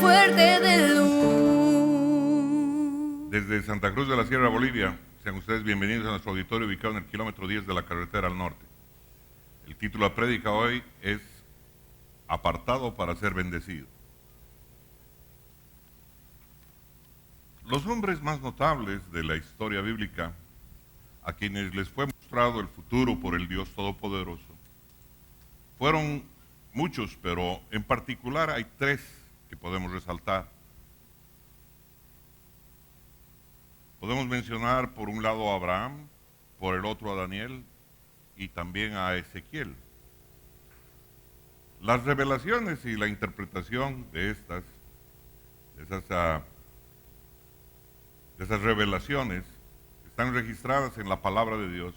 fuerte de luz. Desde Santa Cruz de la Sierra, Bolivia, sean ustedes bienvenidos a nuestro auditorio ubicado en el kilómetro 10 de la carretera al norte. El título de la prédica hoy es Apartado para ser bendecido. Los hombres más notables de la historia bíblica, a quienes les fue mostrado el futuro por el Dios Todopoderoso, fueron muchos, pero en particular hay tres que podemos resaltar. Podemos mencionar por un lado a Abraham, por el otro a Daniel y también a Ezequiel. Las revelaciones y la interpretación de esas revelaciones están registradas en la palabra de Dios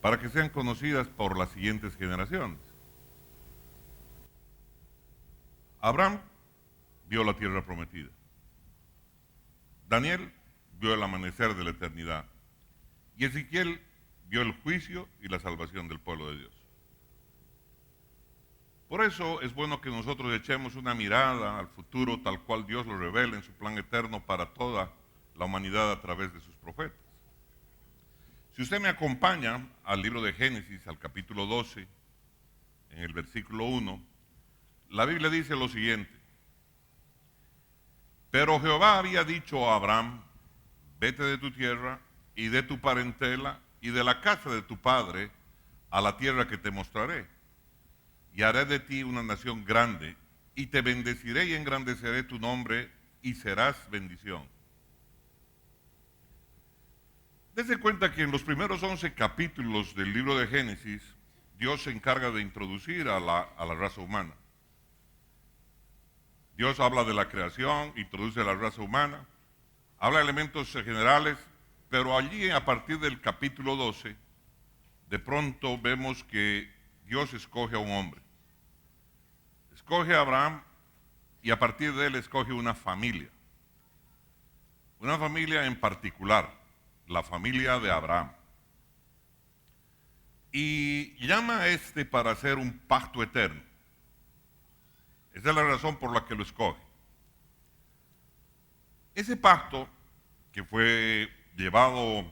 para que sean conocidas por las siguientes generaciones. Abraham vio la tierra prometida. Daniel vio el amanecer de la eternidad. Y Ezequiel vio el juicio y la salvación del pueblo de Dios. Por eso es bueno que nosotros echemos una mirada al futuro tal cual Dios lo revela en su plan eterno para toda la humanidad a través de sus profetas. Si usted me acompaña al libro de Génesis, al capítulo 12, en el versículo 1, la Biblia dice lo siguiente: Pero Jehová había dicho a Abraham: vete de tu tierra y de tu parentela y de la casa de tu padre a la tierra que te mostraré, y haré de ti una nación grande, y te bendeciré y engrandeceré tu nombre, y serás bendición. Dese cuenta que en los primeros 11 capítulos del libro de Génesis, Dios se encarga de introducir a la raza humana. Dios habla de la creación, introduce a la raza humana, habla de elementos generales, pero allí a partir del capítulo 12, de pronto vemos que Dios escoge a un hombre. Escoge a Abraham y a partir de él escoge una familia. Una familia en particular, la familia de Abraham. Y llama a este para hacer un pacto eterno. Esa es la razón por la que lo escoge. Ese pacto que fue llevado,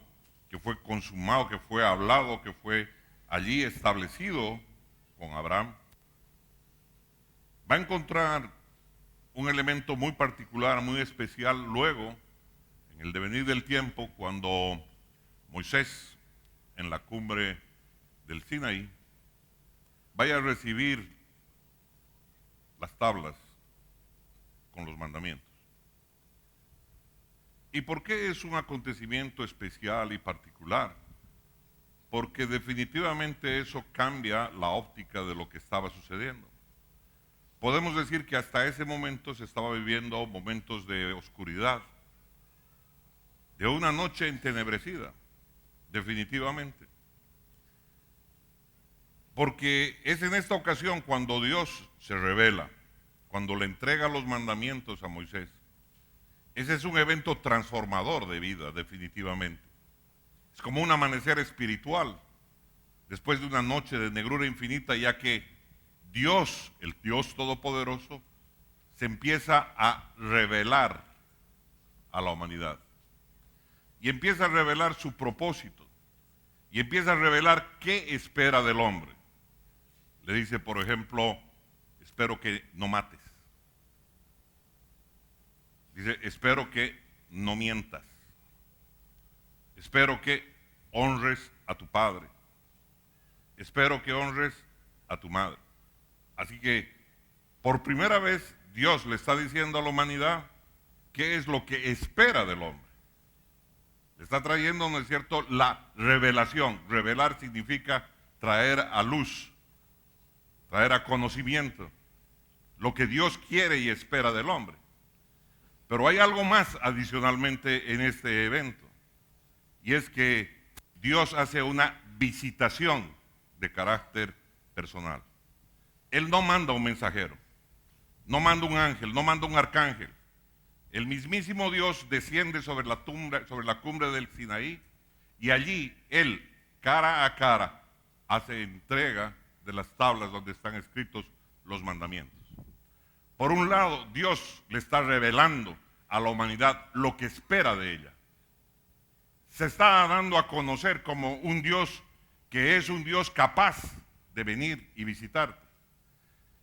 que fue consumado, que fue hablado, que fue allí establecido con Abraham, va a encontrar un elemento muy particular, muy especial luego, en el devenir del tiempo, cuando Moisés, en la cumbre del Sinaí, vaya a recibir las tablas con los mandamientos. ¿Y por qué es un acontecimiento especial y particular? Porque definitivamente eso cambia la óptica de lo que estaba sucediendo. Podemos decir que hasta ese momento se estaba viviendo momentos de oscuridad, de una noche entenebrecida, definitivamente. Porque es en esta ocasión cuando Dios se revela, cuando le entrega los mandamientos a Moisés. Ese es un evento transformador de vida, definitivamente. Es como un amanecer espiritual, después de una noche de negrura infinita, ya que Dios, el Dios Todopoderoso, se empieza a revelar a la humanidad. Y empieza a revelar su propósito. Y empieza a revelar qué espera del hombre. Le dice, por ejemplo, espero que no mates. Dice, espero que no mientas. Espero que honres a tu padre. Espero que honres a tu madre. Así que, por primera vez, Dios le está diciendo a la humanidad qué es lo que espera del hombre. Le está trayendo, ¿no es cierto?, la revelación. Revelar significa traer a luz, traer a conocimiento, lo que Dios quiere y espera del hombre. Pero hay algo más adicionalmente en este evento, y es que Dios hace una visitación de carácter personal. Él no manda un mensajero, no manda un ángel, no manda un arcángel. El mismísimo Dios desciende sobre la cumbre del Sinaí, y allí Él, cara a cara, hace entrega de las tablas donde están escritos los mandamientos. Por un lado, Dios le está revelando a la humanidad lo que espera de ella. Se está dando a conocer como un Dios que es un Dios capaz de venir y visitarte.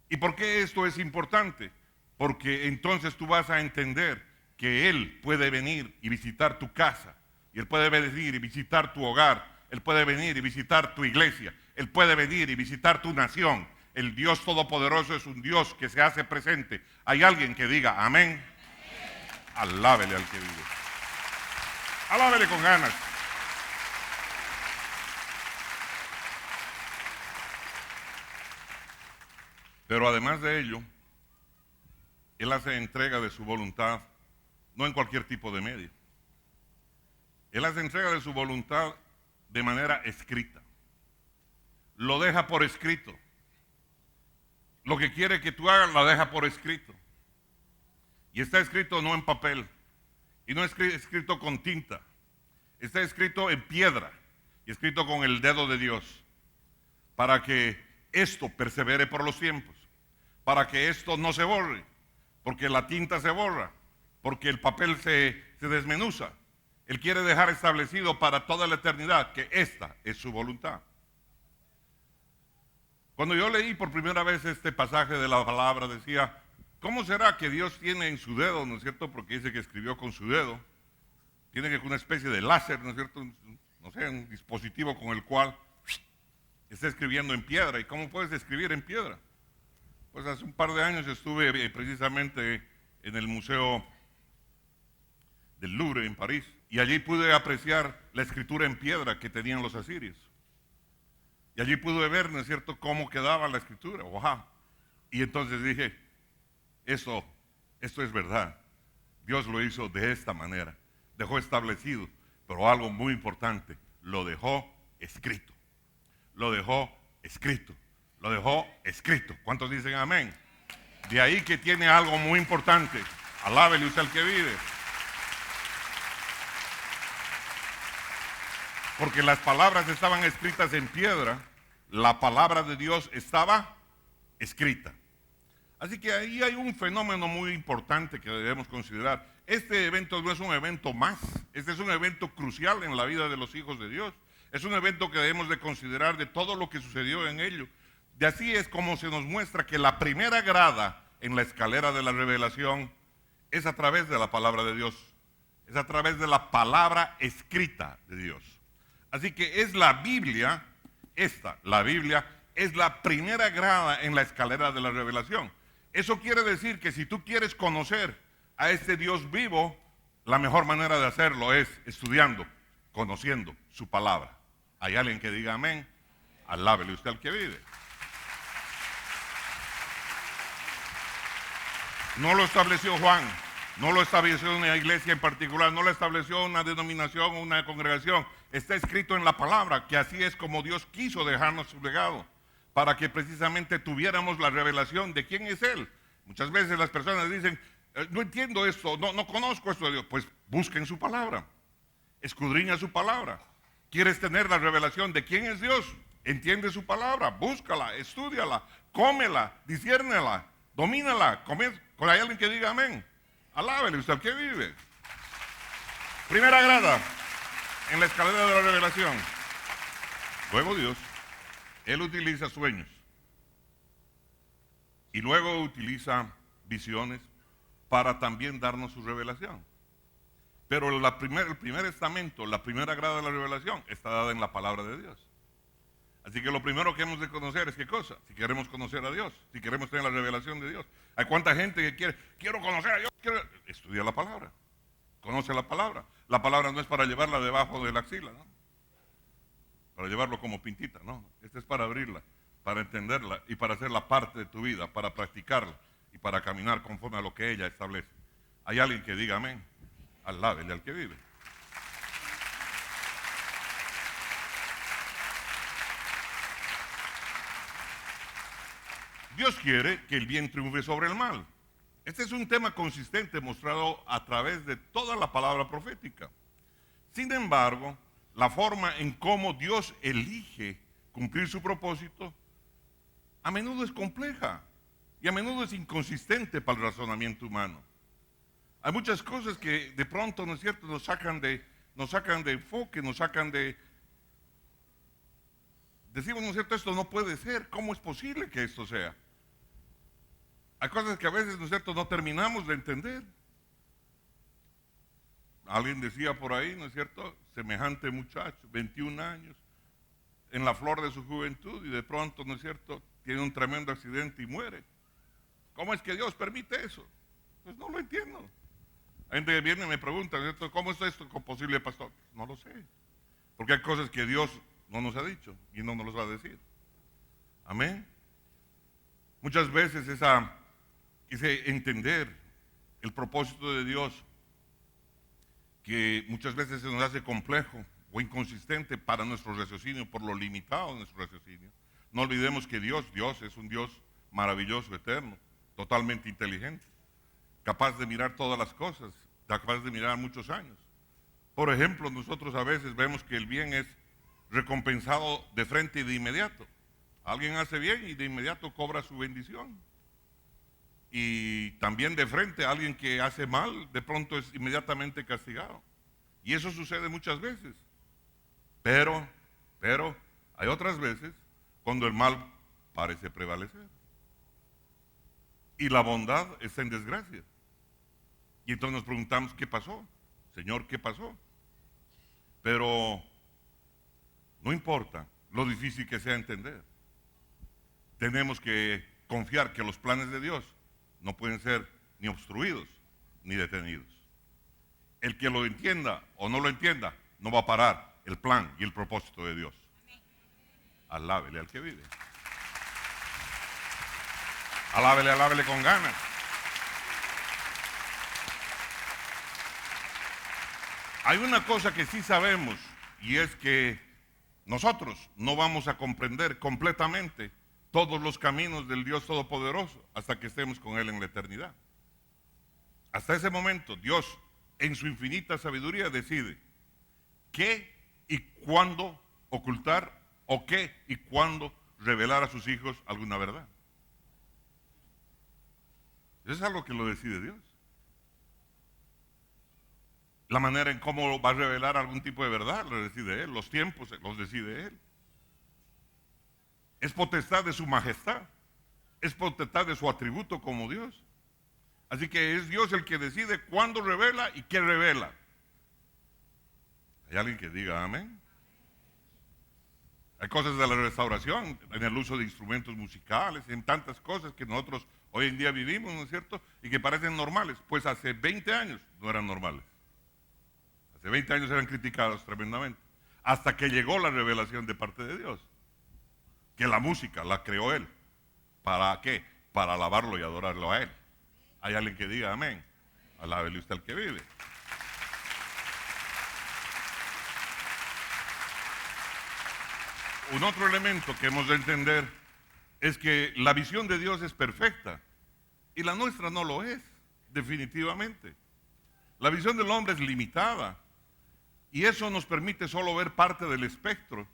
¿Y por qué esto es importante? Porque entonces tú vas a entender que Él puede venir y visitar tu casa, y Él puede venir y visitar tu hogar, Él puede venir y visitar tu iglesia, Él puede venir y visitar tu nación. El Dios Todopoderoso es un Dios que se hace presente. ¿Hay alguien que diga amén? Alábele al que vive. Alábele con ganas. Pero además de ello, Él hace entrega de su voluntad, no en cualquier tipo de medio. Él hace entrega de su voluntad de manera escrita. Lo deja por escrito. Lo que quiere que tú hagas, lo deja por escrito. Y está escrito no en papel, y no es escrito con tinta. Está escrito en piedra, y escrito con el dedo de Dios, para que esto persevere por los tiempos, para que esto no se borre, porque la tinta se borra, porque el papel se desmenuza. Él quiere dejar establecido para toda la eternidad que esta es su voluntad. Cuando yo leí por primera vez este pasaje de la palabra, decía, ¿cómo será que Dios tiene en su dedo, ¿no es cierto? Porque dice que escribió con su dedo. Tiene que una especie de láser, ¿no es cierto? No sé, un dispositivo con el cual está escribiendo en piedra. ¿Y cómo puedes escribir en piedra? Pues hace un par de años estuve precisamente en el Museo del Louvre en París, y allí pude apreciar la escritura en piedra que tenían los asirios. Y allí pude ver, ¿no es cierto?, cómo quedaba la escritura. ¡Wow! Y entonces dije, esto es verdad. Dios lo hizo de esta manera. Dejó establecido, pero algo muy importante, lo dejó escrito. Lo dejó escrito. Lo dejó escrito. ¿Cuántos dicen amén? De ahí que tiene algo muy importante. Alábele usted al que vive. Porque las palabras estaban escritas en piedra, la palabra de Dios estaba escrita. Así que ahí hay un fenómeno muy importante que debemos considerar. Este evento no es un evento más, este es un evento crucial en la vida de los hijos de Dios. Es un evento que debemos de considerar de todo lo que sucedió en ello. De así es como se nos muestra que la primera grada en la escalera de la revelación es a través de la palabra de Dios, es a través de la palabra escrita de Dios. Así que es la Biblia, la Biblia es la primera grada en la escalera de la revelación. Eso quiere decir que si tú quieres conocer a este Dios vivo, la mejor manera de hacerlo es estudiando, conociendo su palabra. ¿Hay alguien que diga amén? Alábele usted al que vive. No lo estableció Juan, no lo estableció una iglesia en particular, no lo estableció una denominación o una congregación. Está escrito en la palabra que así es como Dios quiso dejarnos su legado, para que precisamente tuviéramos la revelación de quién es Él. Muchas veces las personas dicen, no entiendo esto, no conozco esto de Dios. Pues busquen su palabra, escudriña su palabra. ¿Quieres tener la revelación de quién es Dios? Entiende su palabra, búscala, estúdiala, cómela, disciérnela, domínala. Con alguien que diga amén. Alábele usted al que vive. Primera grada en la escalera de la revelación. Luego Dios, Él utiliza sueños y luego utiliza visiones para también darnos su revelación. Pero el primer estamento, la primera grada de la revelación está dada en la palabra de Dios. Así que lo primero que hemos de conocer es ¿qué cosa? Si queremos conocer a Dios, si queremos tener la revelación de Dios. Hay cuánta gente que quiero conocer a Dios, estudia la palabra, conoce la palabra. La palabra no es para llevarla debajo de la axila, ¿no? Para llevarlo como pintita, no. Esta es para abrirla, para entenderla y para hacerla parte de tu vida, para practicarla y para caminar conforme a lo que ella establece. ¿Hay alguien que diga amén? Alábele al que vive. Dios quiere que el bien triunfe sobre el mal. Este es un tema consistente mostrado a través de toda la palabra profética. Sin embargo, la forma en cómo Dios elige cumplir su propósito a menudo es compleja y a menudo es inconsistente para el razonamiento humano. Hay muchas cosas que de pronto, ¿no es cierto?, nos sacan de enfoque, nos sacan de... Decimos, ¿no es cierto?, esto no puede ser, ¿cómo es posible que esto sea? Hay cosas que a veces, ¿no es cierto?, no terminamos de entender. Alguien decía por ahí, ¿no es cierto?, semejante muchacho, 21 años, en la flor de su juventud, y de pronto, ¿no es cierto?, tiene un tremendo accidente y muere. ¿Cómo es que Dios permite eso? Pues no lo entiendo. Hay gente que viene y me pregunta, ¿no es cierto?, ¿cómo es esto posible, pastor? No lo sé. Porque hay cosas que Dios no nos ha dicho y no nos los va a decir. Amén. Muchas veces quise entender el propósito de Dios, que muchas veces se nos hace complejo o inconsistente para nuestro raciocinio, por lo limitado de nuestro raciocinio. No olvidemos que Dios es un Dios maravilloso, eterno, totalmente inteligente, capaz de mirar todas las cosas, capaz de mirar muchos años. Por ejemplo, nosotros a veces vemos que el bien es recompensado de frente y de inmediato. Alguien hace bien y de inmediato cobra su bendición. Y también de frente, alguien que hace mal, de pronto es inmediatamente castigado. Y eso sucede muchas veces. Pero hay otras veces cuando el mal parece prevalecer. Y la bondad está en desgracia. Y entonces nos preguntamos, ¿qué pasó? Señor, ¿qué pasó? Pero no importa lo difícil que sea entender. Tenemos que confiar que los planes de Dios no pueden ser ni obstruidos ni detenidos. El que lo entienda o no lo entienda, no va a parar el plan y el propósito de Dios. Alábele al que vive. Alábele con ganas. Hay una cosa que sí sabemos, y es que nosotros no vamos a comprender completamente todos los caminos del Dios Todopoderoso hasta que estemos con Él en la eternidad. Hasta ese momento, Dios, en su infinita sabiduría, decide qué y cuándo ocultar, o qué y cuándo revelar a sus hijos alguna verdad. Eso es algo que lo decide Dios. La manera en cómo va a revelar algún tipo de verdad lo decide Él. Los tiempos los decide Él. Es potestad de su majestad. Es potestad de su atributo como Dios. Así que es Dios el que decide cuándo revela y qué revela. ¿Hay alguien que diga amén? Hay cosas de la restauración, en el uso de instrumentos musicales, en tantas cosas que nosotros hoy en día vivimos, ¿no es cierto? Y que parecen normales. Pues hace 20 años no eran normales. Hace 20 años eran criticados tremendamente. Hasta que llegó la revelación de parte de Dios. Que la música la creó Él. ¿Para qué? Para alabarlo y adorarlo a Él. ¿Hay alguien que diga amén? Alábele usted al que vive. Un otro elemento que hemos de entender es que la visión de Dios es perfecta y la nuestra no lo es, definitivamente. La visión del hombre es limitada y eso nos permite solo ver parte del espectro.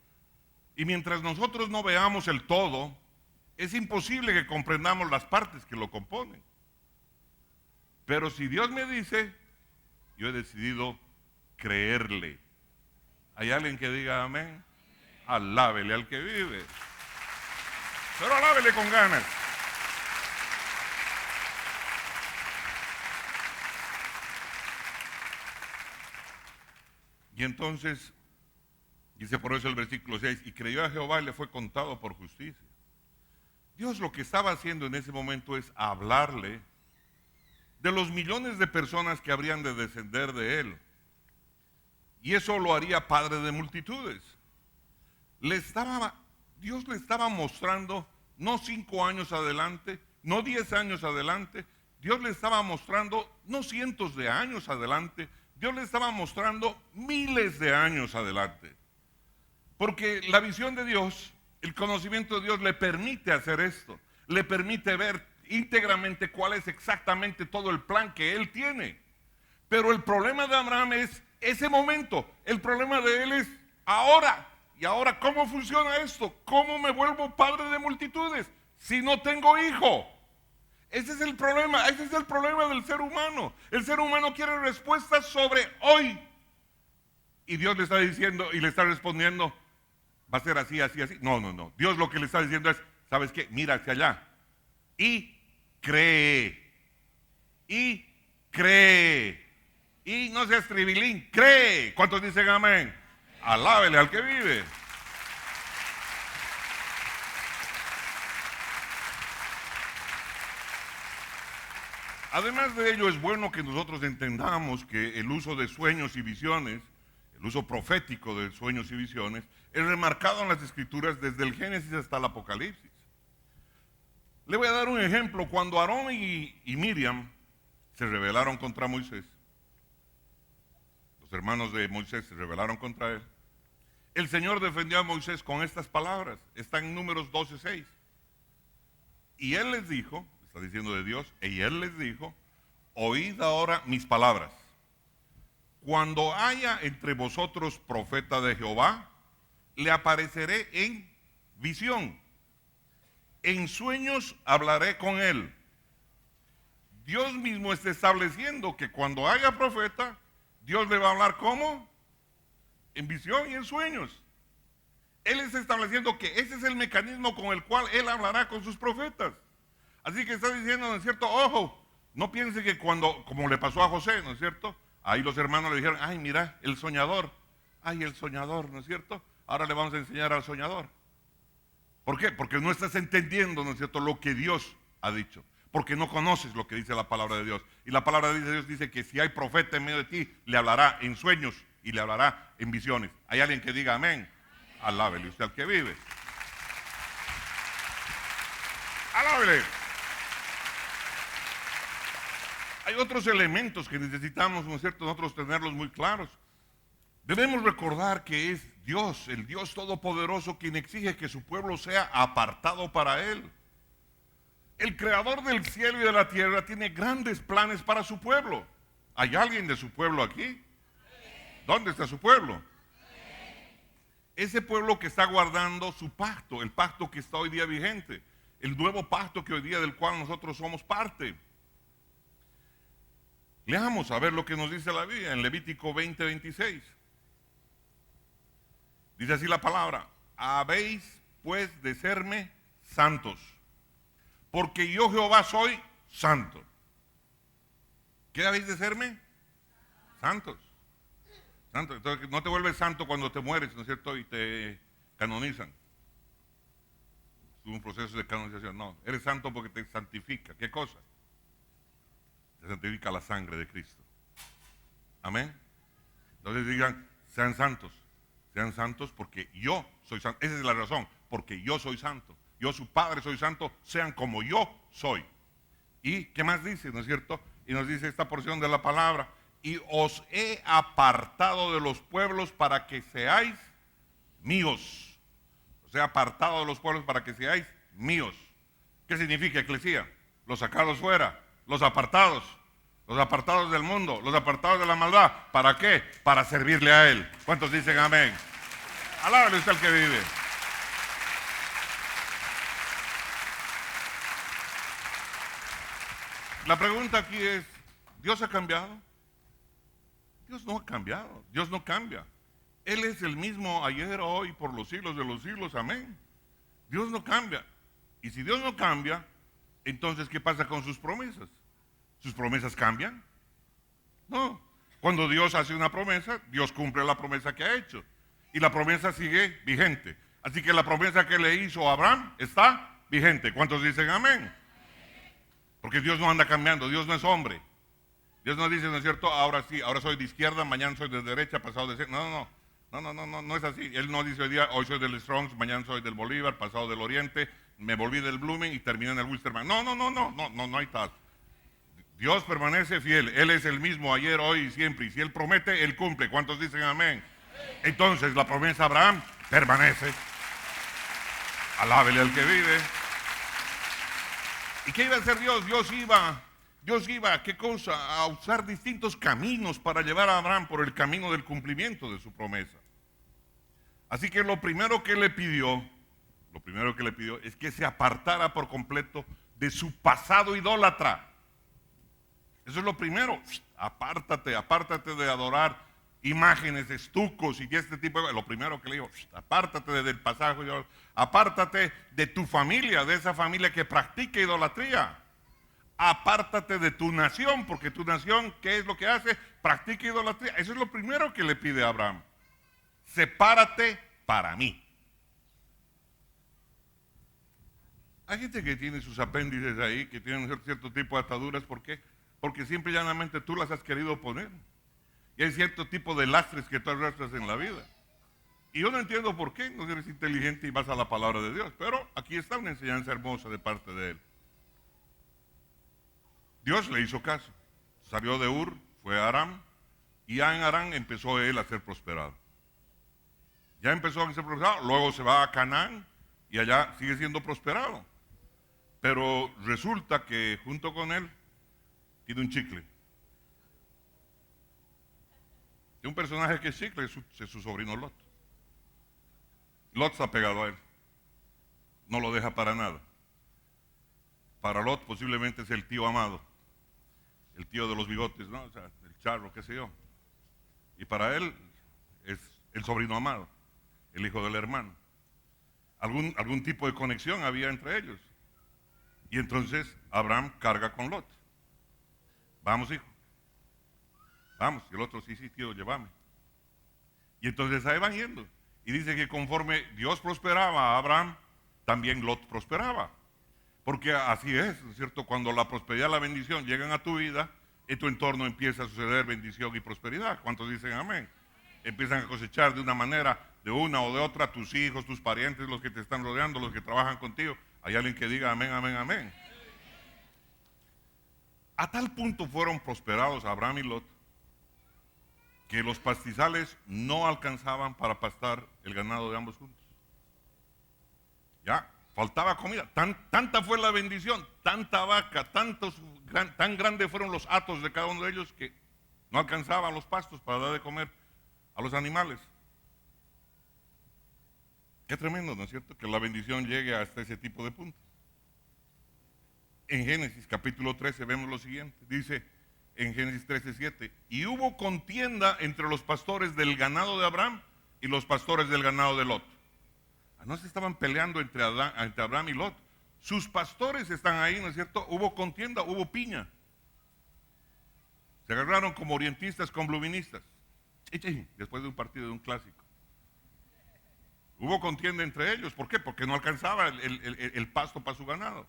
Y mientras nosotros no veamos el todo, es imposible que comprendamos las partes que lo componen. Pero si Dios me dice, yo he decidido creerle. ¿Hay alguien que diga amén? Alábele al que vive. Pero alábele con ganas. Y entonces, dice por eso el versículo 6, y creyó a Jehová y le fue contado por justicia. Dios lo que estaba haciendo en ese momento es hablarle de los millones de personas que habrían de descender de él. Y eso lo haría padre de multitudes. Dios le estaba mostrando, no 5 años adelante, no 10 años adelante, Dios le estaba mostrando, no cientos de años adelante, Dios le estaba mostrando miles de años adelante. Porque la visión de Dios, el conocimiento de Dios le permite hacer esto, le permite ver íntegramente cuál es exactamente todo el plan que Él tiene. Pero el problema de Abraham es ese momento, el problema de él es ahora. ¿Y ahora cómo funciona esto? ¿Cómo me vuelvo padre de multitudes si no tengo hijo? Ese es el problema del ser humano. El ser humano quiere respuestas sobre hoy. Y Dios le está diciendo y le está respondiendo, va a ser así, así, así. No, no, no. Dios lo que le está diciendo es, ¿sabes qué? Mira hacia allá. Y cree. Y cree. Y no seas tribilín, cree. ¿Cuántos dicen amén? Alábele al que vive. Además de ello, es bueno que nosotros entendamos que el uso de sueños y visiones, el uso profético de sueños y visiones, es remarcado en las Escrituras desde el Génesis hasta el Apocalipsis. Le voy a dar un ejemplo. Cuando Aarón y Miriam se rebelaron contra Moisés, los hermanos de Moisés se rebelaron contra él, el Señor defendió a Moisés con estas palabras. Están en Números 12:6. Y él les dijo, está diciendo de Dios, y él les dijo, oíd ahora mis palabras. Cuando haya entre vosotros profeta de Jehová, le apareceré en visión. En sueños hablaré con él. Dios mismo está estableciendo que cuando haya profeta, Dios le va a hablar ¿cómo? En visión y en sueños. Él está estableciendo que ese es el mecanismo con el cual él hablará con sus profetas. Así que está diciendo, ¿no es cierto? Ojo, no piense que cuando, como le pasó a José, ¿no es cierto? Ahí los hermanos le dijeron, ay, mira, el soñador. Ay, el soñador, ¿no es cierto? Ahora le vamos a enseñar al soñador. ¿Por qué? Porque no estás entendiendo, ¿no es cierto?, lo que Dios ha dicho. Porque no conoces lo que dice la palabra de Dios. Y la palabra de Dios dice que si hay profeta en medio de ti, le hablará en sueños y le hablará en visiones. ¿Hay alguien que diga amén? Alábele usted al que vive. Alábele. Hay otros elementos que necesitamos, ¿no es cierto?, nosotros tenerlos muy claros. Debemos recordar que es Dios, el Dios Todopoderoso, quien exige que su pueblo sea apartado para Él. El Creador del cielo y de la tierra tiene grandes planes para su pueblo. ¿Hay alguien de su pueblo aquí? ¿Dónde está su pueblo? Ese pueblo que está guardando su pacto, el pacto que está hoy día vigente, el nuevo pacto que hoy día del cual nosotros somos parte. Leamos a ver lo que nos dice la Biblia en Levítico 20:26. Dice así la palabra: habéis pues de serme santos, porque yo Jehová soy santo. ¿Qué habéis de serme? Santos. Santos. Entonces no te vuelves santo cuando te mueres, ¿no es cierto? Y te canonizan. Es un proceso de canonización. No, eres santo porque te santifica. ¿Qué cosa? Te santifica la sangre de Cristo. Amén. Entonces digan, sean santos porque yo soy santo. Esa es la razón, porque yo soy santo. Yo, su Padre, soy santo, sean como yo soy. ¿Y qué más dice, no es cierto? Y nos dice esta porción de la palabra: y os he apartado de los pueblos para que seáis míos. Os he apartado de los pueblos para que seáis míos. ¿Qué significa, eclesía? Los sacados fuera, los apartados del mundo, los apartados de la maldad. ¿Para qué? Para servirle a Él. ¿Cuántos dicen amén? Alábale usted al que vive. La pregunta aquí es, ¿Dios ha cambiado? Dios no ha cambiado, Dios no cambia. Él es el mismo ayer, hoy, por los siglos de los siglos, amén. Dios no cambia. Y si Dios no cambia, entonces ¿qué pasa con sus promesas? ¿Sus promesas cambian? No. Cuando Dios hace una promesa, Dios cumple la promesa que ha hecho. Y la promesa sigue vigente. Así que la promesa que le hizo a Abraham está vigente. ¿Cuántos dicen amén? Porque Dios no anda cambiando, Dios no es hombre. Dios no dice, ¿no es cierto? Ahora sí, ahora soy de izquierda, mañana soy de derecha, pasado de centro. No es así. Él no dice hoy soy del Strongs, mañana soy del Bolívar, pasado del Oriente, me volví del Blooming y terminé en el Wilstermann. No hay tal. Dios permanece fiel, Él es el mismo ayer, hoy y siempre. Y si Él promete, Él cumple. ¿Cuántos dicen amén? Entonces la promesa de Abraham permanece. Alábele al que vive. ¿Y qué iba a hacer Dios? Dios iba, ¿qué cosa? A usar distintos caminos para llevar a Abraham por el camino del cumplimiento de su promesa. Así que lo primero que le pidió es que se apartara por completo de su pasado idólatra. Eso es lo primero. Apártate de adorar imágenes, estucos y este tipo de... Lo primero que le digo, apártate del pasado, apártate de tu familia, de esa familia que practica idolatría. Apártate de tu nación, porque tu nación, ¿qué es lo que hace? Practica idolatría. Eso es lo primero que le pide a Abraham. Sepárate para mí. Hay gente que tiene sus apéndices ahí, que tienen cierto tipo de ataduras. ¿Por qué? Porque simple y llanamente tú las has querido poner. Y hay cierto tipo de lastres que tú arrastras en la vida. Y yo no entiendo por qué, no eres inteligente y vas a la palabra de Dios. Pero aquí está una enseñanza hermosa de parte de él. Dios le hizo caso. Salió de Ur, fue a Aram, y ya en Aram empezó él a ser prosperado. Ya empezó a ser prosperado, luego se va a Canaán y allá sigue siendo prosperado. Pero resulta que junto con él tiene un chicle. Tiene un personaje que es chicle, es su sobrino Lot. Lot está pegado a él. No lo deja para nada. Para Lot posiblemente es el tío amado. El tío de los bigotes, ¿no? O sea, el charro, qué sé yo. Y para él es el sobrino amado, el hijo del hermano. Algún tipo de conexión había entre ellos. Y entonces Abraham carga con Lot. Vamos, hijo. Vamos. Y el otro, sí, tío, llévame. Y entonces ahí van yendo. Y dice que conforme Dios prosperaba a Abraham, también Lot prosperaba. Porque así es, ¿no es cierto? Cuando la prosperidad y la bendición llegan a tu vida, en tu entorno empieza a suceder bendición y prosperidad. ¿Cuántos dicen amén? Empiezan a cosechar de una manera, de una o de otra, tus hijos, tus parientes, los que te están rodeando, los que trabajan contigo. Hay alguien que diga amén, amén, amén. A tal punto fueron prosperados Abraham y Lot, que los pastizales no alcanzaban para pastar el ganado de ambos juntos. Ya, faltaba comida. Tanta fue la bendición, tanta vaca, tan grandes fueron los hatos de cada uno de ellos que no alcanzaban los pastos para dar de comer a los animales. Qué tremendo, ¿no es cierto? Que la bendición llegue hasta ese tipo de puntos. En Génesis capítulo 13 vemos lo siguiente. Dice en Génesis 13:7, y hubo contienda entre los pastores del ganado de Abraham y los pastores del ganado de Lot. No se estaban peleando entre Abraham y Lot. Sus pastores están ahí, ¿no es cierto? Hubo contienda, hubo piña. Se agarraron como orientistas con luministas. Después de un partido, de un clásico. Hubo contienda entre ellos. ¿Por qué? Porque no alcanzaba el pasto para su ganado.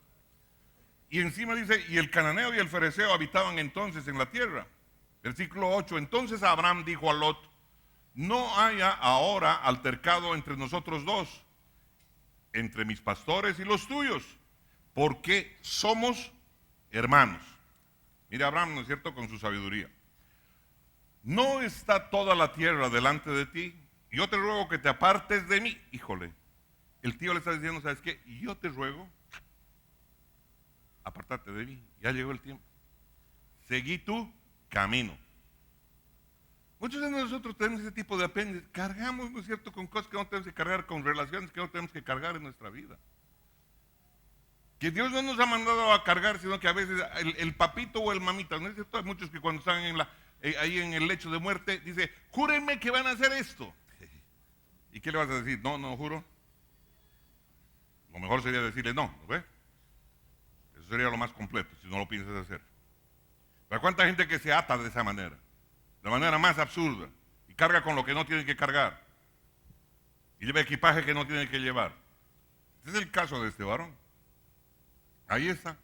Y encima dice, y el cananeo y el fereceo habitaban entonces en la tierra. Versículo 8, entonces Abraham dijo a Lot, no haya ahora altercado entre nosotros dos, entre mis pastores y los tuyos, porque somos hermanos. Mira Abraham, ¿no es cierto?, con su sabiduría. ¿No está toda la tierra delante de ti? Yo te ruego que te apartes de mí. Híjole, el tío le está diciendo, ¿sabes qué? Yo te ruego, apártate de mí, ya llegó el tiempo. Seguí tu camino. Muchos de nosotros tenemos ese tipo de apéndice, cargamos, ¿no es cierto?, con cosas que no tenemos que cargar, con relaciones que no tenemos que cargar en nuestra vida. Que Dios no nos ha mandado a cargar, sino que a veces el papito o el mamita, ¿no es cierto? Hay muchos que cuando están ahí en el lecho de muerte, dice, júrenme que van a hacer esto. ¿Y qué le vas a decir? No, no juro. Lo mejor sería decirle no, ¿no ves? Eso sería lo más completo, si no lo piensas hacer. Pero ¿cuánta gente que se ata de esa manera? De manera más absurda. Y carga con lo que no tiene que cargar. Y lleva equipaje que no tiene que llevar. Este es el caso de este varón. Ahí está.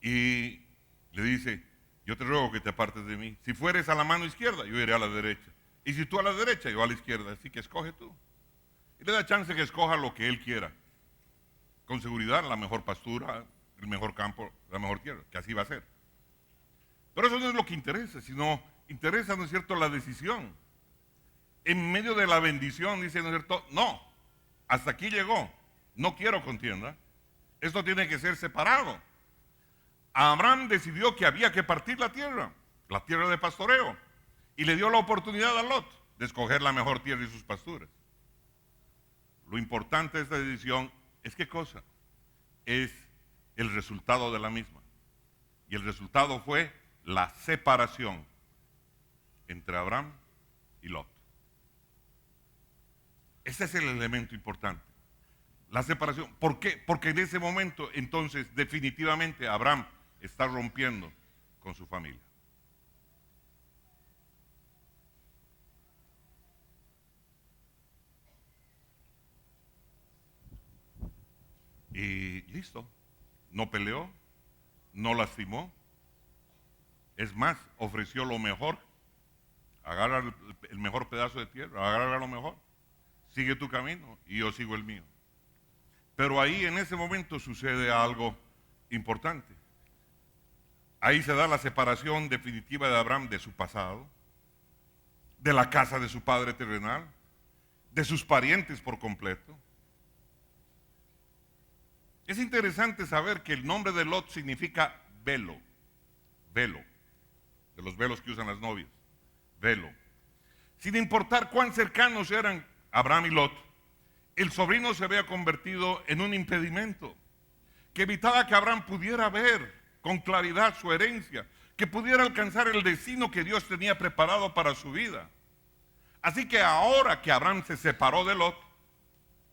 Y le dice, yo te ruego que te apartes de mí. Si fueres a la mano izquierda, yo iré a la derecha. Y si tú a la derecha, yo a la izquierda. Así que escoge tú. Y le da chance que escoja lo que él quiera. Con seguridad, la mejor pastura, el mejor campo, la mejor tierra, que así va a ser. Pero eso no es lo que interesa, sino interesa, ¿no es cierto?, la decisión. En medio de la bendición, dice, ¿no es cierto?, no, hasta aquí llegó, no quiero contienda, esto tiene que ser separado. Abraham decidió que había que partir la tierra de pastoreo, y le dio la oportunidad a Lot de escoger la mejor tierra y sus pasturas. Lo importante de esta decisión es, ¿qué cosa? Es el resultado de la misma. Y el resultado fue la separación entre Abraham y Lot. Ese es el elemento importante. La separación. ¿Por qué? Porque en ese momento, entonces, definitivamente Abraham está rompiendo con su familia. Y listo. No peleó, no lastimó. Es más, ofreció lo mejor. Agarra el mejor pedazo de tierra, agarra lo mejor. Sigue tu camino y yo sigo el mío. Pero ahí en ese momento sucede algo importante. Ahí se da la separación definitiva de Abraham de su pasado, de la casa de su padre terrenal, de sus parientes por completo. Es interesante saber que el nombre de Lot significa velo, velo, de los velos que usan las novias, velo. Sin importar cuán cercanos eran Abraham y Lot, el sobrino se había convertido en un impedimento que evitaba que Abraham pudiera ver con claridad su herencia, que pudiera alcanzar el destino que Dios tenía preparado para su vida. Así que ahora que Abraham se separó de Lot,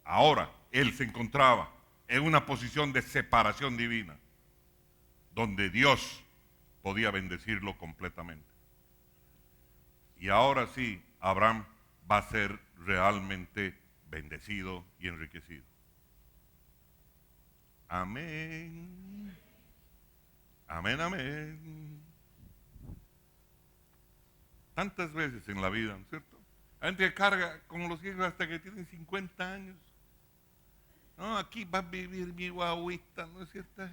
ahora él se encontraba en una posición de separación divina, donde Dios podía bendecirlo completamente. Y ahora sí, Abraham va a ser realmente bendecido y enriquecido. Amén. Amén, amén. Tantas veces en la vida, ¿no es cierto? Hay gente que carga con los hijos hasta que tienen 50 años. No, aquí va a vivir mi guaguita, ¿no es cierto?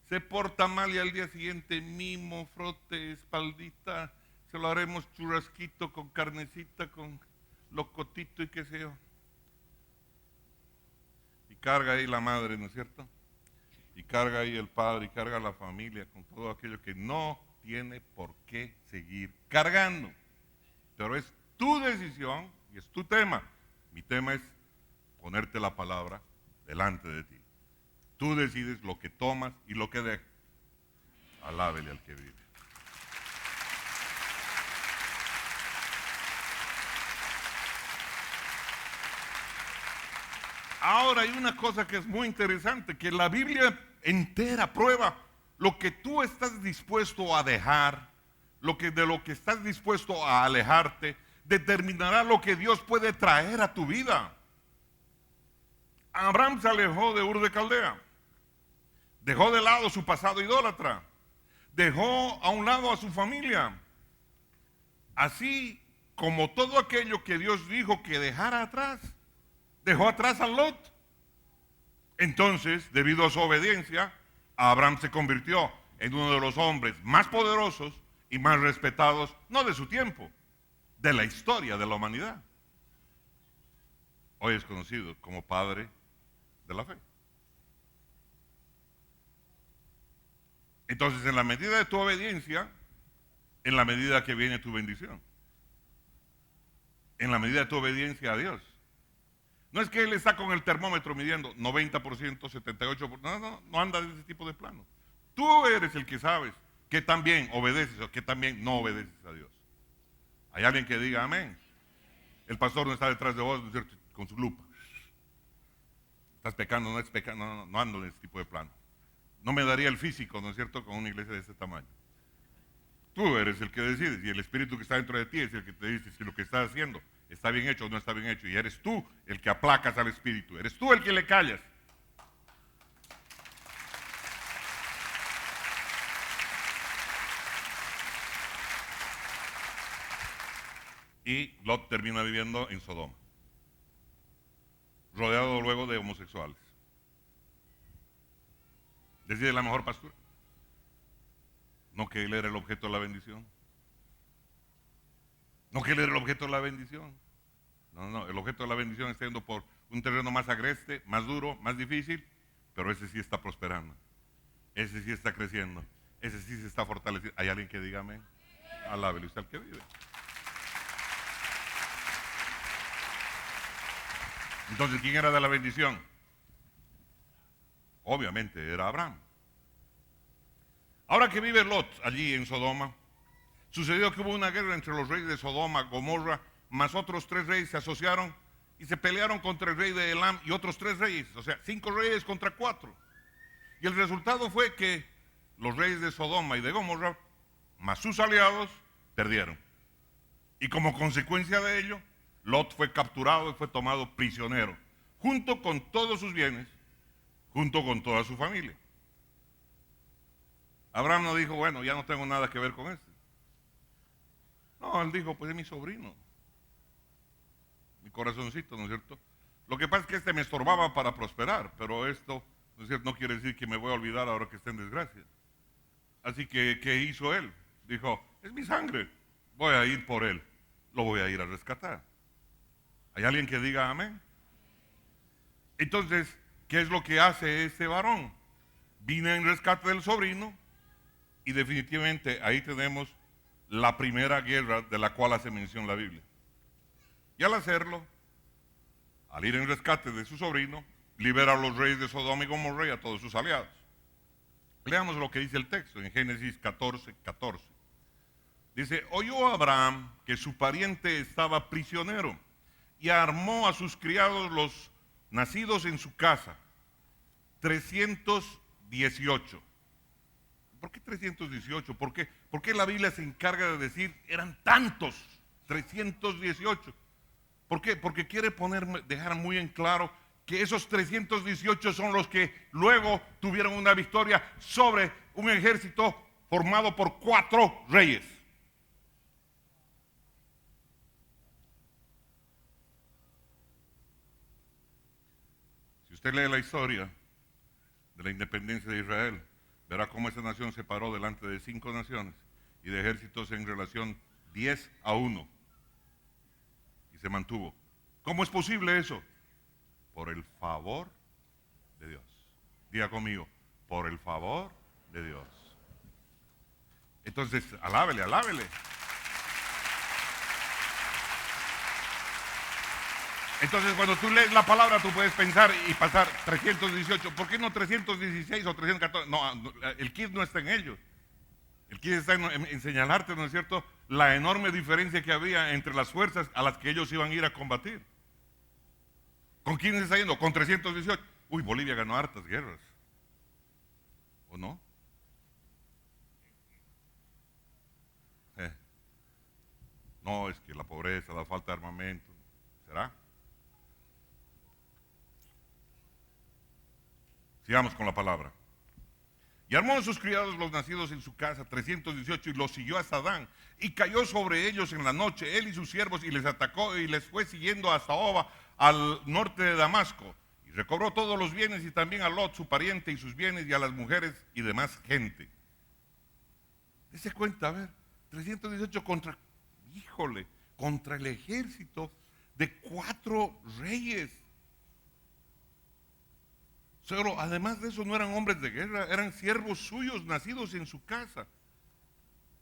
Se porta mal y al día siguiente mimo, frote, espaldita, se lo haremos churrasquito con carnecita, con locotito y qué sé yo. Y carga ahí la madre, ¿no es cierto? Y carga ahí el padre, y carga la familia con todo aquello que no tiene por qué seguir cargando. Pero es tu decisión y es tu tema. Mi tema es ponerte la palabra delante de ti. Tú decides lo que tomas y lo que dejas. Alábele al que vive. Ahora hay una cosa que es muy interesante, que la Biblia entera prueba lo que tú estás dispuesto a dejar, de lo que estás dispuesto a alejarte, determinará lo que Dios puede traer a tu vida. Abraham se alejó de Ur de Caldea, dejó de lado su pasado idólatra, dejó a un lado a su familia, así como todo aquello que Dios dijo que dejara atrás. Dejó atrás a Lot. Entonces, debido a su obediencia, Abraham se convirtió en uno de los hombres más poderosos y más respetados, no de su tiempo, de la historia de la humanidad. Hoy es conocido como padre de la fe. Entonces, en la medida de tu obediencia, en la medida que viene tu bendición, en la medida de tu obediencia a Dios. No es que él está con el termómetro midiendo 90%, 78%, no anda de ese tipo de plano. Tú eres el que sabes que también obedeces o que también no obedeces a Dios. Hay alguien que diga amén. El pastor no está detrás de vos, ¿no es cierto?, con su lupa. Estás pecando, no es pecando, no ando en ese tipo de plano. No me daría el físico, ¿no es cierto?, con una iglesia de ese tamaño. Tú eres el que decides y el espíritu que está dentro de ti es el que te dice si lo que estás haciendo está bien hecho o no está bien hecho. Y eres tú el que aplacas al espíritu. Eres tú el que le callas. Y Lot termina viviendo en Sodoma, rodeado luego de homosexuales. Decide la mejor pastura. No que él era el objeto de la bendición. No que él era el objeto de la bendición. No, el objeto de la bendición está yendo por un terreno más agreste, más duro, más difícil, pero ese sí está prosperando. Ese sí está creciendo. Ese sí se está fortaleciendo. ¿Hay alguien que diga amén? Alábele usted al que vive. Entonces, ¿quién era de la bendición? obviamente era Abraham. Ahora que vive Lot allí en Sodoma, sucedió que hubo una guerra entre los reyes de Sodoma, Gomorra, más otros 3 reyes se asociaron y se pelearon contra el rey de Elam y otros 3 reyes, o sea, 5 reyes contra 4. Y el resultado fue que los reyes de Sodoma y de Gomorra, más sus aliados, perdieron. Y como consecuencia de ello, Lot fue capturado y fue tomado prisionero, junto con todos sus bienes, junto con toda su familia. Abraham no dijo, bueno, ya no tengo nada que ver con este. No, él dijo, pues es mi sobrino, mi corazoncito, ¿no es cierto? Lo que pasa es que este me estorbaba para prosperar, pero esto, ¿no es cierto?, no quiere decir que me voy a olvidar ahora que esté en desgracia. Así que, ¿qué hizo él? Dijo, es mi sangre, voy a ir por él, lo voy a ir a rescatar. ¿Hay alguien que diga amén? Entonces, ¿qué es lo que hace este varón? Vine en rescate del sobrino y definitivamente ahí tenemos la primera guerra de la cual hace mención la Biblia. Y al hacerlo, al ir en rescate de su sobrino, libera a los reyes de Sodoma y Gomorra y a todos sus aliados. Leamos lo que dice el texto en Génesis 14:14. Dice, oyó Abraham que su pariente estaba prisionero y armó a sus criados los nacidos en su casa, 318. ¿Por qué 318? ¿Por qué la Biblia se encarga de decir eran tantos? 318. ¿Por qué? Porque quiere dejar muy en claro que esos 318 son los que luego tuvieron una victoria sobre un ejército formado por 4 reyes. Si usted lee la historia de la independencia de Israel, verá cómo esa nación se paró delante de 5 naciones y de ejércitos en relación 10-1 y se mantuvo. ¿Cómo es posible eso? Por el favor de Dios. Diga conmigo, por el favor de Dios. Entonces, alábele, alábele. Entonces, cuando tú lees la palabra, tú puedes pensar y pasar 318. ¿Por qué no 316 o 314? No, el kit no está en ellos. El kit está en señalarte, ¿no es cierto?, la enorme diferencia que había entre las fuerzas a las que ellos iban a ir a combatir. ¿Con quiénes está yendo? Con 318. Uy, Bolivia ganó hartas guerras. ¿O no? No, es que la pobreza, la falta de armamento. ¿Será? Sigamos con la palabra. Y armó a sus criados los nacidos en su casa, 318, y los siguió hasta Dan. Y cayó sobre ellos en la noche, él y sus siervos, y les atacó y les fue siguiendo hasta Oba, al norte de Damasco. Y recobró todos los bienes y también a Lot, su pariente, y sus bienes, y a las mujeres y demás gente. Dese cuenta, a ver, 318 contra el ejército de 4 reyes. Pero además de eso no eran hombres de guerra, eran siervos suyos nacidos en su casa.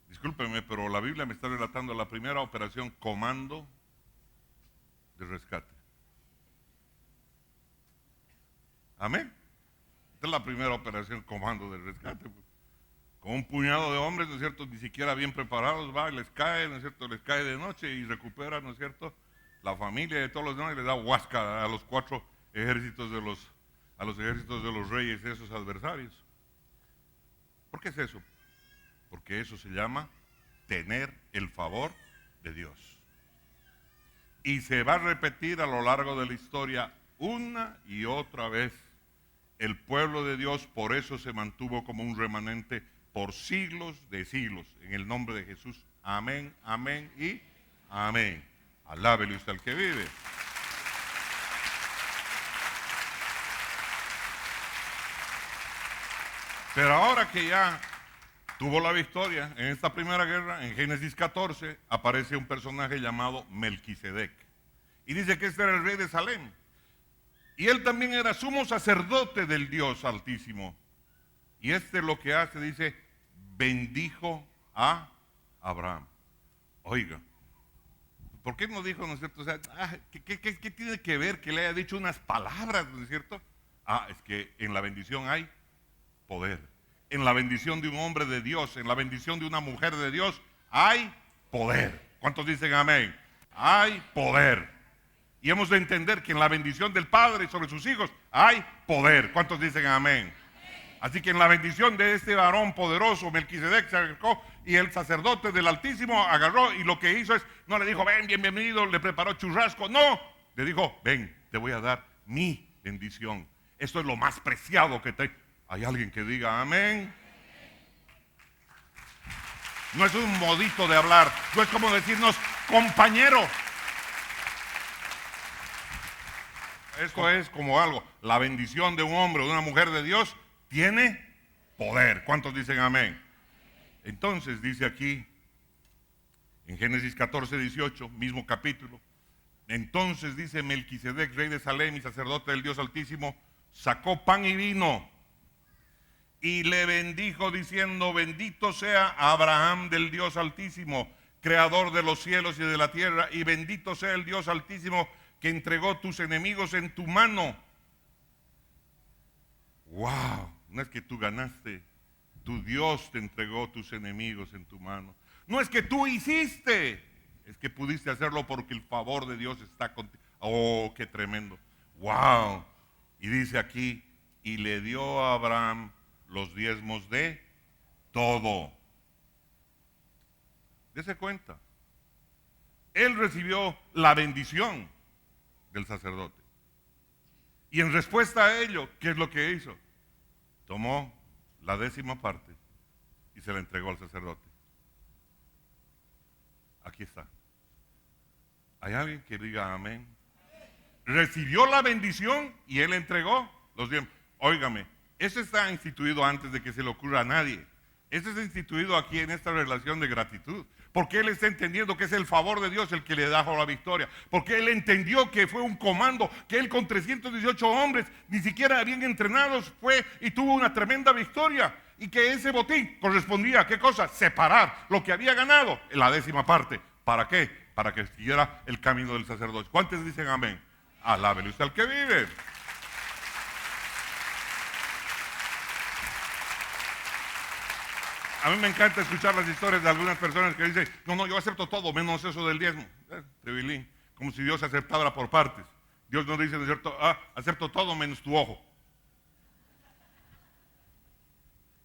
Discúlpeme, pero la Biblia me está relatando la primera operación comando de rescate. Amén. Esta es la primera operación comando de rescate. Con un puñado de hombres, ¿no es cierto?, ni siquiera bien preparados, va y les cae, ¿no es cierto?, les cae de noche y recupera, ¿no es cierto?, la familia de todos los demás y les da huasca a los 4 ejércitos a los ejércitos de los reyes, esos adversarios. ¿Por qué es eso? Porque eso se llama tener el favor de Dios. Y se va a repetir a lo largo de la historia una y otra vez. El pueblo de Dios por eso se mantuvo como un remanente por siglos de siglos. En el nombre de Jesús. Amén, amén y amén. Alábele usted al que vive. Pero ahora que ya tuvo la victoria en esta primera guerra, en Génesis 14, aparece un personaje llamado Melquisedec. Y dice que este era el rey de Salem. Y él también era sumo sacerdote del Dios Altísimo. Y este lo que hace, dice, bendijo a Abraham. Oiga, ¿por qué no dijo, no es cierto? O sea, ¿qué tiene que ver que le haya dicho unas palabras, no es cierto, Es que en la bendición hay poder. En la bendición de un hombre de Dios, en la bendición de una mujer de Dios, hay poder. ¿Cuántos dicen amén? Hay poder. Y hemos de entender que en la bendición del Padre sobre sus hijos hay poder. ¿Cuántos dicen amén? Así que en la bendición de este varón poderoso, Melquisedec se acercó y el sacerdote del Altísimo agarró y lo que hizo es, no le dijo, ven, bienvenido, le preparó churrasco, no, le dijo, ven, te voy a dar mi bendición. Esto es lo más preciado que te... ¿Hay alguien que diga amén? No es un modito de hablar, no es como decirnos compañero. Esto es como algo, la bendición de un hombre o de una mujer de Dios tiene poder. ¿Cuántos dicen amén? Entonces dice aquí, en Génesis 14, 18, mismo capítulo, entonces dice Melquisedec, rey de Salem y sacerdote del Dios Altísimo, sacó pan y vino y le bendijo diciendo, bendito sea Abraham del Dios Altísimo, creador de los cielos y de la tierra, y bendito sea el Dios Altísimo que entregó tus enemigos en tu mano. ¡Wow! No es que tú ganaste, tu Dios te entregó tus enemigos en tu mano. No es que tú hiciste, es que pudiste hacerlo porque el favor de Dios está contigo. ¡Oh, qué tremendo! ¡Wow! Y dice aquí, y le dio a Abraham los diezmos de todo. Dese cuenta. Él recibió la bendición del sacerdote. Y en respuesta a ello, ¿qué es lo que hizo? Tomó la 10ª parte y se la entregó al sacerdote. Aquí está. ¿Hay alguien que diga amén? Recibió la bendición y él entregó los diezmos. Óigame, eso está instituido antes de que se le ocurra a nadie. Eso está instituido aquí en esta relación de gratitud. Porque él está entendiendo que es el favor de Dios el que le da la victoria. Porque él entendió que fue un comando, que él con 318 hombres, ni siquiera bien entrenados, fue y tuvo una tremenda victoria. Y que ese botín correspondía a ¿qué cosa? Separar lo que había ganado en la 10ª parte. ¿Para qué? Para que siguiera el camino del sacerdote. ¿Cuántos dicen amén? Alábele usted al que vive. A mí me encanta escuchar las historias de algunas personas que dicen, no, yo acepto todo, menos eso del diezmo. Trevilín, como si Dios aceptara por partes. Dios no dice, ¿no es cierto? Acepto todo menos tu ojo.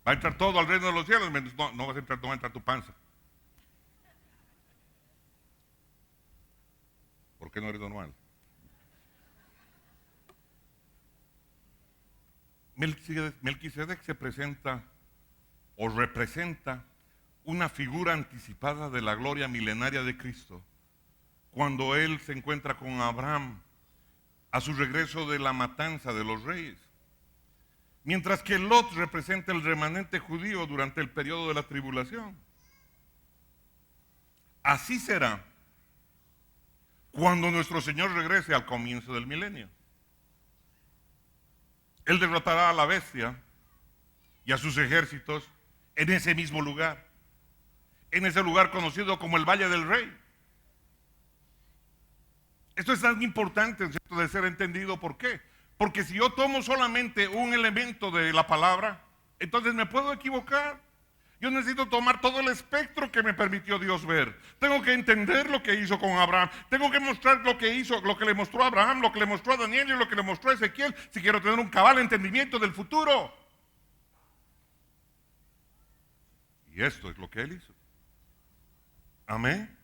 Va a entrar todo al reino de los cielos, menos, no vas a entrar, no va a entrar tu panza. ¿Por qué no eres normal? Melquisedec se presenta o representa una figura anticipada de la gloria milenaria de Cristo cuando él se encuentra con Abraham a su regreso de la matanza de los reyes, mientras que Lot representa el remanente judío durante el periodo de la tribulación. Así será cuando nuestro Señor regrese al comienzo del milenio. Él derrotará a la bestia y a sus ejércitos en ese mismo lugar, en ese lugar conocido como el Valle del Rey. Esto es tan importante, ¿cierto?, de ser entendido. ¿Por qué? Porque si yo tomo solamente un elemento de la palabra, entonces me puedo equivocar. Yo necesito tomar todo el espectro que me permitió Dios ver. Tengo que entender lo que hizo con Abraham. Tengo que mostrar lo que hizo, lo que le mostró a Abraham, lo que le mostró a Daniel y lo que le mostró a Ezequiel, si quiero tener un cabal entendimiento del futuro. Y esto es lo que él hizo. Amén.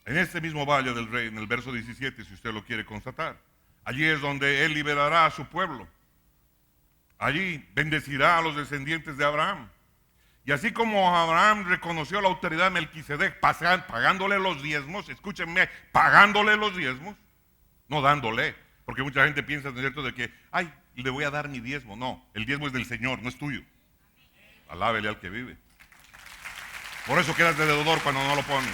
En este mismo Valle del Rey, en el verso 17, si usted lo quiere constatar, allí es donde él liberará a su pueblo. Allí bendecirá a los descendientes de Abraham. Y así como Abraham reconoció la autoridad de Melquisedec pagándole los diezmos, escúchenme, pagándole los diezmos, no dándole, porque mucha gente piensa, ¿no es cierto?, de que, ay, le voy a dar mi diezmo. No, el diezmo es del Señor, no es tuyo. Alábele al que vive. Por eso quedas de deudor cuando no lo pones.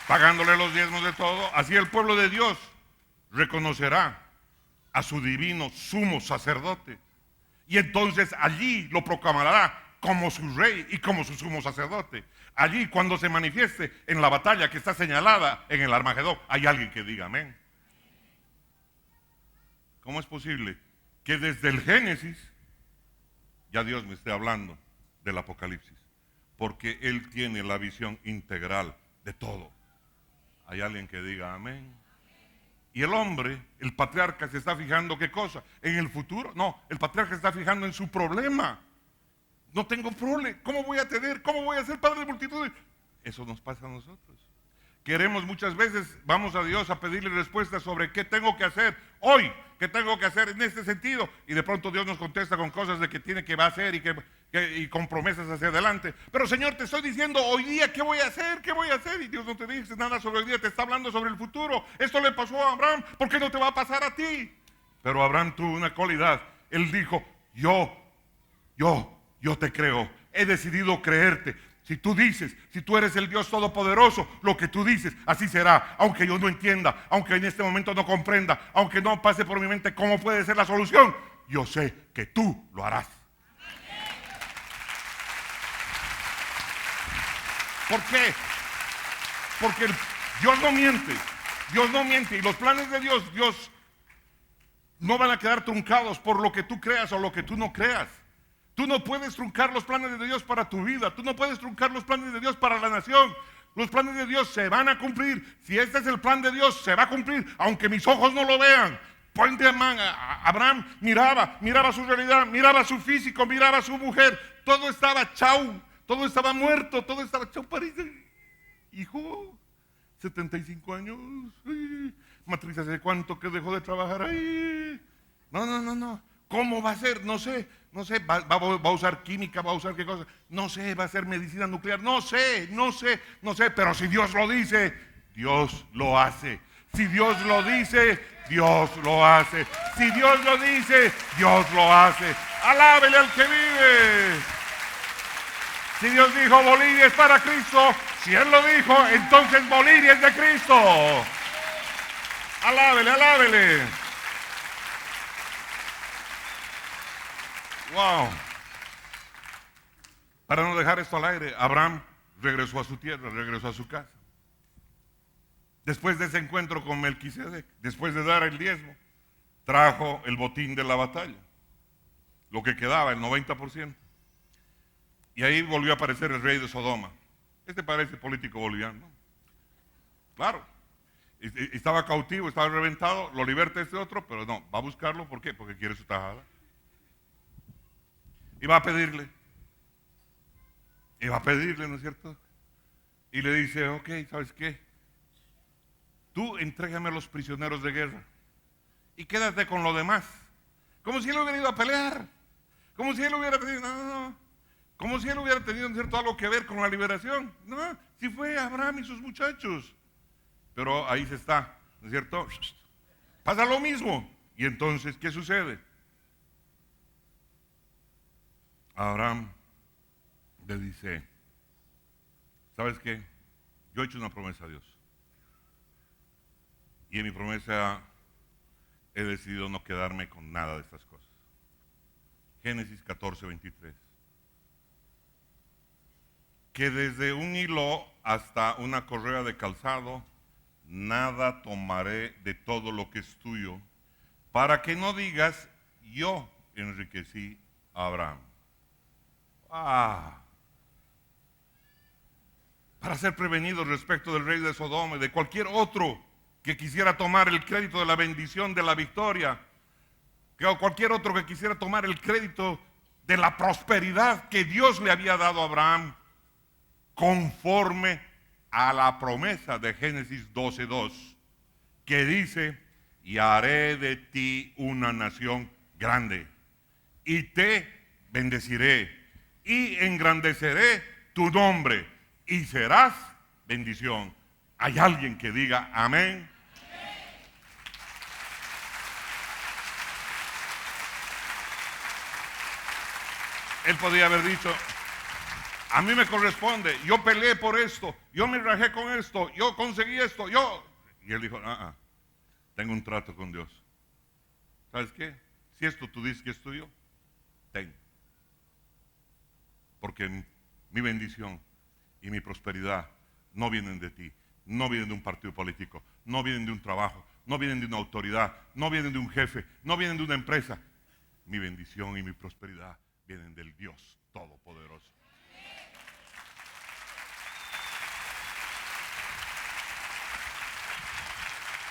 Pagándole los diezmos de todo, así el pueblo de Dios reconocerá a su divino sumo sacerdote. Y entonces allí lo proclamará como su rey y como su sumo sacerdote. Allí, cuando se manifieste en la batalla que está señalada en el Armagedón, hay alguien que diga amén. ¿Cómo es posible que desde el Génesis ya Dios me esté hablando del Apocalipsis? Porque Él tiene la visión integral de todo. Hay alguien que diga amén. Y el hombre, el patriarca, se está fijando ¿qué cosa? En el futuro. No, el patriarca se está fijando en su problema. No tengo problema. ¿Cómo voy a tener? ¿Cómo voy a ser padre de multitudes? Eso nos pasa a nosotros. Queremos muchas veces, vamos a Dios a pedirle respuestas sobre qué tengo que hacer hoy, qué tengo que hacer en este sentido, y de pronto Dios nos contesta con cosas de que tiene que va a hacer y con promesas hacia adelante. Pero Señor, te estoy diciendo hoy día qué voy a hacer, qué voy a hacer, y Dios no te dice nada sobre el día, te está hablando sobre el futuro. Esto le pasó a Abraham, ¿por qué no te va a pasar a ti? Pero Abraham tuvo una cualidad. Él dijo, yo te creo, he decidido creerte. Si tú dices, si tú eres el Dios Todopoderoso, lo que tú dices, así será. Aunque yo no entienda, aunque en este momento no comprenda, aunque no pase por mi mente cómo puede ser la solución, yo sé que tú lo harás. ¿Por qué? Porque Dios no miente. Dios no miente. Y los planes de Dios no van a quedar truncados por lo que tú creas o lo que tú no creas. Tú no puedes truncar los planes de Dios para tu vida. Tú no puedes truncar los planes de Dios para la nación. Los planes de Dios se van a cumplir. Si este es el plan de Dios, se va a cumplir, aunque mis ojos no lo vean. Abraham miraba su realidad, miraba su físico, miraba su mujer. Todo estaba chau, todo estaba muerto, todo estaba chau. Parece, hijo, 75 años. Matriz, ¿hace cuánto que dejó de trabajar ahí? No. ¿Cómo va a ser? No sé, va a usar química, va a usar qué cosa, no sé, va a ser medicina nuclear, no sé, pero si Dios lo dice, Dios lo hace. Si Dios lo dice, Dios lo hace. Si Dios lo dice, Dios lo hace. Alábele al que vive. Si Dios dijo Bolivia es para Cristo, si Él lo dijo, entonces Bolivia es de Cristo. Alábele. Wow. Para no dejar esto al aire, Abraham regresó a su tierra, regresó a su casa. Después de ese encuentro con Melquisedec, después de dar el diezmo, trajo el botín de la batalla, lo que quedaba, el 90%. Y ahí volvió a aparecer el rey de Sodoma. Este parece político boliviano. Claro. Estaba cautivo, estaba reventado, lo liberta este otro, pero no, va a buscarlo, ¿por qué? Porque quiere su tajada. Y va a pedirle, ¿no es cierto? Y le dice, ok, ¿sabes qué? Tú entrégame a los prisioneros de guerra y quédate con lo demás. Como si él hubiera ido a pelear. Como si él hubiera tenido, como si él hubiera tenido, ¿no es cierto?, algo que ver con la liberación. No, si fue Abraham y sus muchachos. Pero ahí se está, ¿no es cierto? Pasa lo mismo. Y entonces, ¿qué sucede? Abraham le dice, ¿sabes qué? Yo he hecho una promesa a Dios. Y en mi promesa he decidido no quedarme con nada de estas cosas. Génesis 14:23. Que desde un hilo hasta una correa de calzado, nada tomaré de todo lo que es tuyo, para que no digas, yo enriquecí a Abraham. Para ser prevenidos respecto del rey de Sodoma y de cualquier otro que quisiera tomar el crédito de la bendición, de la victoria, o cualquier otro que quisiera tomar el crédito de la prosperidad que Dios le había dado a Abraham, conforme a la promesa de Génesis 12:2, que dice, y haré de ti una nación grande, y te bendeciré, y engrandeceré tu nombre, y serás bendición. ¿Hay alguien que diga amén? Él podía haber dicho, a mí me corresponde, yo peleé por esto, yo me rajé con esto, yo conseguí esto, Y él dijo, tengo un trato con Dios. ¿Sabes qué? Si esto tú dices que es tuyo, ten. porque mi bendición y mi prosperidad no vienen de ti, no vienen de un partido político, no vienen de un trabajo, no vienen de una autoridad, no vienen de un jefe, no vienen de una empresa. Mi bendición y mi prosperidad vienen del Dios Todopoderoso.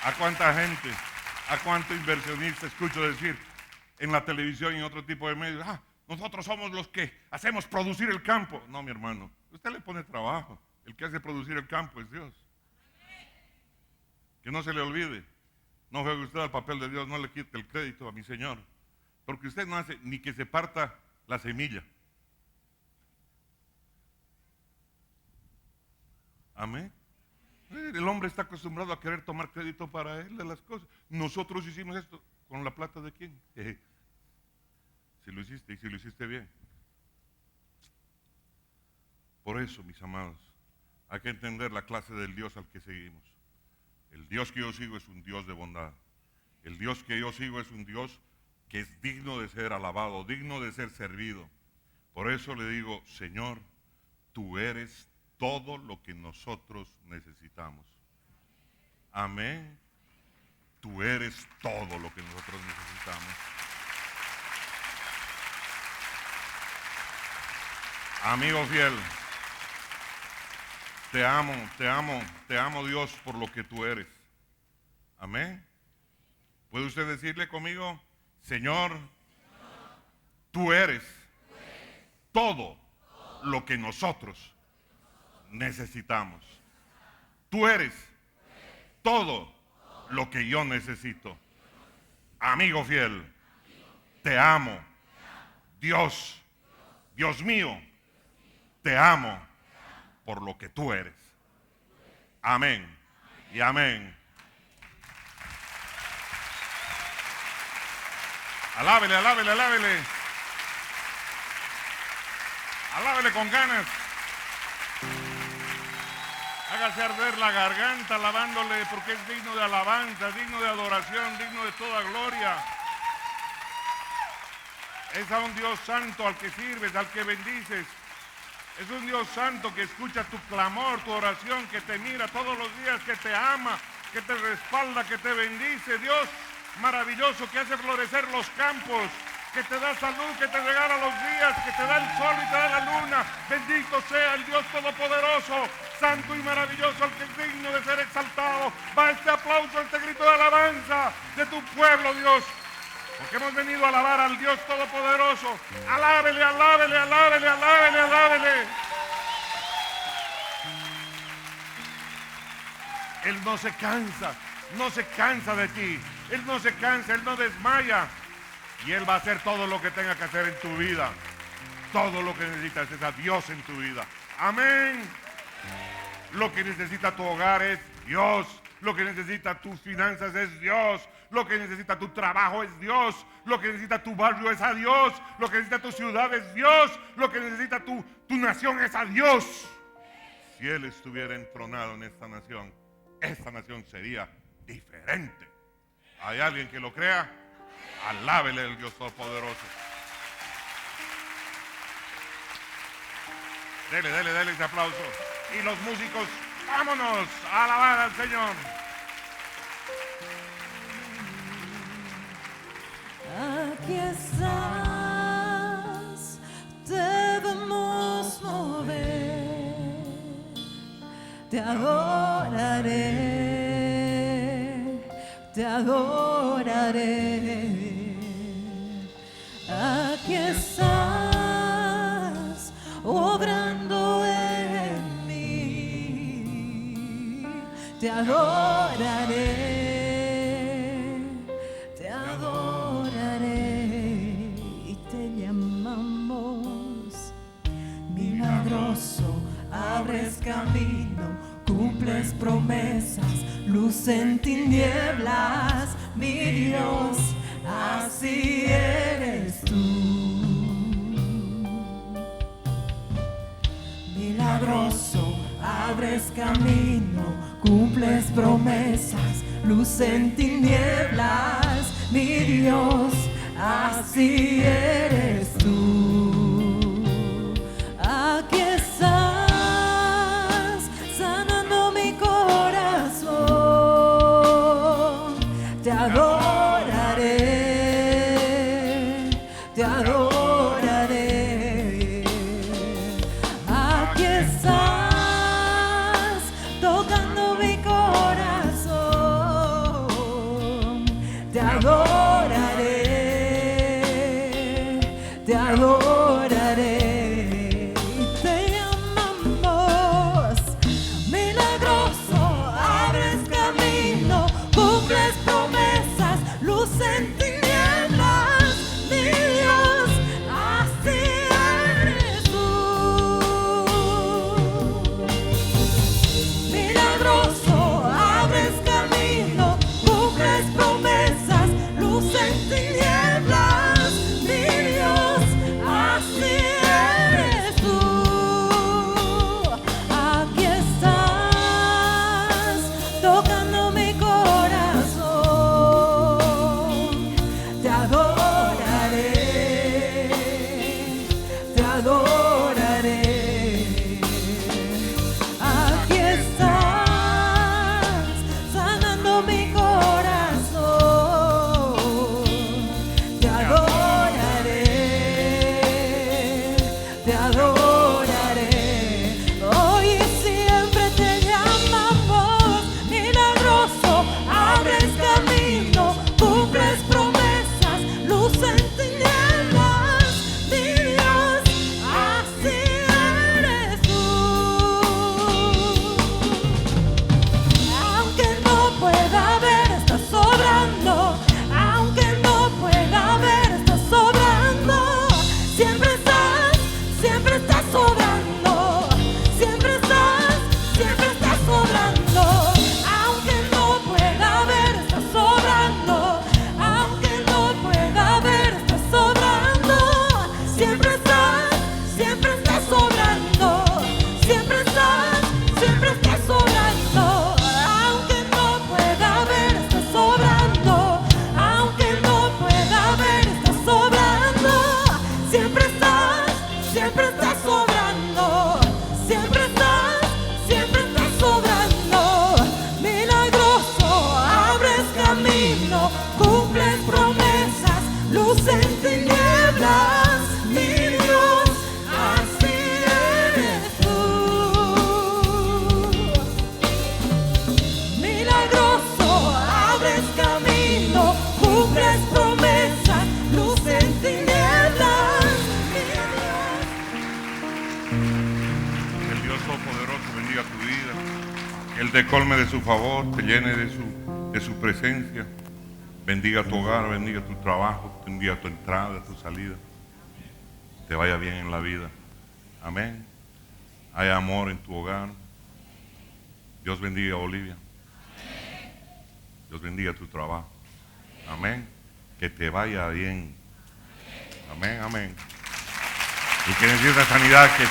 ¿A cuánta gente, a cuánto inversionista escucho decir en la televisión y en otro tipo de medios, nosotros somos los que hacemos producir el campo? No, mi hermano, usted le pone trabajo. El que hace producir el campo es Dios. Que no se le olvide. No juegue usted al papel de Dios, no le quite el crédito a mi Señor. Porque usted no hace ni que se parta la semilla. Amén. El hombre está acostumbrado a querer tomar crédito para él de las cosas. Nosotros hicimos esto. ¿Con la plata de quién? Si lo hiciste y si lo hiciste bien. Por eso, mis amados, hay que entender la clase del Dios al que seguimos. El Dios que yo sigo es un Dios de bondad. El Dios que yo sigo es un Dios que es digno de ser alabado, digno de ser servido. Por eso le digo, Señor, tú eres todo lo que nosotros necesitamos. Amén. Tú eres todo lo que nosotros necesitamos. Amigo fiel, te amo Dios por lo que tú eres. Amén. ¿Puede usted decirle conmigo, Señor, tú eres todo lo que nosotros necesitamos? Tú eres todo lo que yo necesito. Amigo fiel, te amo. Dios mío, te amo por lo que tú eres. Amén y amén. Alábele, alábele, alábele. Alábele con ganas. Hágase arder la garganta alabándole, porque es digno de alabanza, digno de adoración, digno de toda gloria. Es a un Dios santo al que sirves, al que bendices. Es un Dios santo que escucha tu clamor, tu oración, que te mira todos los días, que te ama, que te respalda, que te bendice. Dios maravilloso que hace florecer los campos, que te da salud, que te regala los días, que te da el sol y te da la luna. Bendito sea el Dios Todopoderoso, santo y maravilloso, al que es digno de ser exaltado. Va este aplauso, este grito de alabanza de tu pueblo, Dios, porque hemos venido a alabar al Dios Todopoderoso. Alábele, alábele, alábele, alábele, alábele. Él no se cansa de ti. Él no se cansa, Él no desmaya. Y Él va a hacer todo lo que tenga que hacer en tu vida. Todo lo que necesitas es a Dios en tu vida. Amén. Lo que necesita tu hogar es Dios. Lo que necesita tus finanzas es Dios. Lo que necesita tu trabajo es Dios. Lo que necesita tu barrio es a Dios. Lo que necesita tu ciudad es Dios. Lo que necesita tu nación es a Dios. Si Él estuviera entronado en esta nación sería diferente. ¿Hay alguien que lo crea? Alábele al Dios Todopoderoso. Dele ese aplauso. Y los músicos, vámonos a alabar al Señor. Aquí estás, debemos mover, te adoraré, te adoraré. Aquí estás, obrando en mí, te adoraré. Abres camino, cumples promesas, luz en tinieblas, mi Dios, así eres tú. Milagroso, abres camino, cumples promesas, luz en tinieblas, mi Dios, así eres tú. te adoraré. Te amamos, milagroso, abres camino, cumples promesas, luz en tinieblas, mi Dios, así eres tú. Milagroso, abres camino, cumples promesas, luz en tinieblas, mi Dios, así eres tú. Aquí estás, tocando mi corazón, te adoraré, te adoraré. Aquí estás, sanando mi corazón, te adoraré, te adoraré. Hoy y siempre te llamamos, milagroso, abres camino, cumples promesas, luz en tinieblas, mi Dios, así eres tú. Aunque no pueda ver, estás sobrando. Aunque no pueda ver, estás sobrando. Siempre estás sobrando. Siempre estás sobrando. Aunque no pueda ver, estás sobrando. Aunque no pueda ver, estás sobrando. Siempre estás sobrando. Siempre estás sobrando. Aunque no pueda ver, estás sobrando. Aunque no pueda ver, estás sobrando. Siempre estás sobrando. Siempre estás sobrando. Milagroso, abres camino, cumples promesas, luz en tinieblas, mi Dios, así eres tú. Milagroso, abres camino, cumples promesas, luz en tinieblas, mi Dios. Que el Dios Todopoderoso bendiga tu vida, que Él te colme de su favor, te llene de su presencia, bendiga tu hogar, bendiga tu trabajo, bendiga tu entrada, tu salida, te vaya bien en la vida. Amén. Hay amor en tu hogar. Dios bendiga a Olivia. Dios bendiga tu trabajo. Amén. Que te vaya bien. Amén, amén. Y que necesita sanidad, que